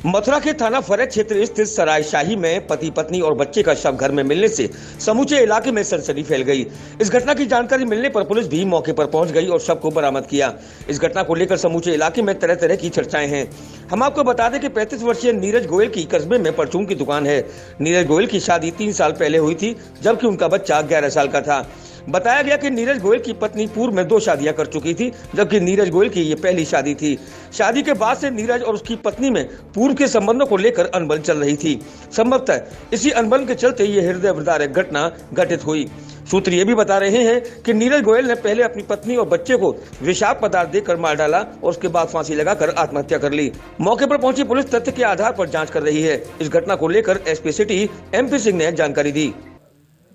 मथुरा के थाना फरेज क्षेत्र स्थित सरायशाही में पति पत्नी और बच्चे का शव घर में मिलने से समूचे इलाके में सनसनी फैल गई। इस घटना की जानकारी मिलने पर पुलिस भी मौके पर पहुंच गई और शव को बरामद किया। इस घटना को लेकर समूचे इलाके में तरह तरह की चर्चाएं हैं। हम आपको बता दें कि 35 वर्षीय नीरज गोयल की कस्बे में परचून की दुकान है। नीरज गोयल की शादी 3 साल पहले हुई थी, जबकि उनका बच्चा 11 साल का था। बताया गया कि नीरज गोयल की पत्नी पूर्व में 2 शादियां कर चुकी थी, जबकि नीरज गोयल की ये पहली शादी थी। शादी के बाद से नीरज और उसकी पत्नी में पूर्व के संबंधों को लेकर अनबन चल रही थी। संभवतः इसी अनबन के चलते ये हृदय विदारक घटना घटित हुई। सूत्र ये भी बता रहे हैं कि नीरज गोयल ने पहले अपनी पत्नी और बच्चे को विषाक्त पदार्थ देकर मार डाला और उसके बाद फांसी लगाकर आत्महत्या कर ली। मौके पर पहुंची पुलिस तथ्य के आधार पर जांच कर रही है। इस घटना को लेकर एसपी सिटी MP सिंह ने जानकारी दी।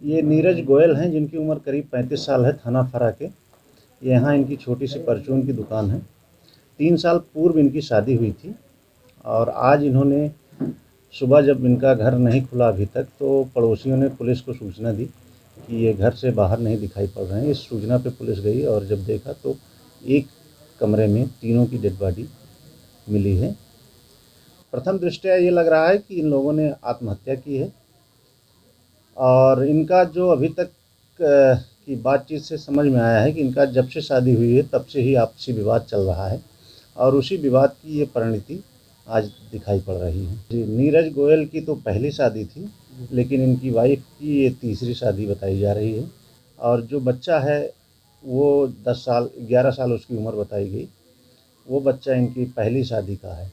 ये नीरज गोयल हैं, जिनकी उम्र करीब 35 साल है, थाना फरा के। यहाँ इनकी छोटी सी परचून की दुकान है। 3 साल पूर्व इनकी शादी हुई थी और आज इन्होंने सुबह, जब इनका घर नहीं खुला अभी तक, तो पड़ोसियों ने पुलिस को सूचना दी कि ये घर से बाहर नहीं दिखाई पड़ रहे हैं। इस सूचना पे पुलिस गई और जब देखा तो एक कमरे में तीनों की डेड बॉडी मिली है। प्रथम दृष्टया ये लग रहा है कि इन लोगों ने आत्महत्या की है और इनका जो अभी तक की बातचीत से समझ में आया है कि इनका जब से शादी हुई है तब से ही आपसी विवाद चल रहा है और उसी विवाद की ये परिणति आज दिखाई पड़ रही है। जी, नीरज गोयल की तो पहली शादी थी, लेकिन इनकी वाइफ की ये तीसरी शादी बताई जा रही है और जो बच्चा है वो 11 साल उसकी उम्र बताई गई। वो बच्चा इनकी पहली शादी का है।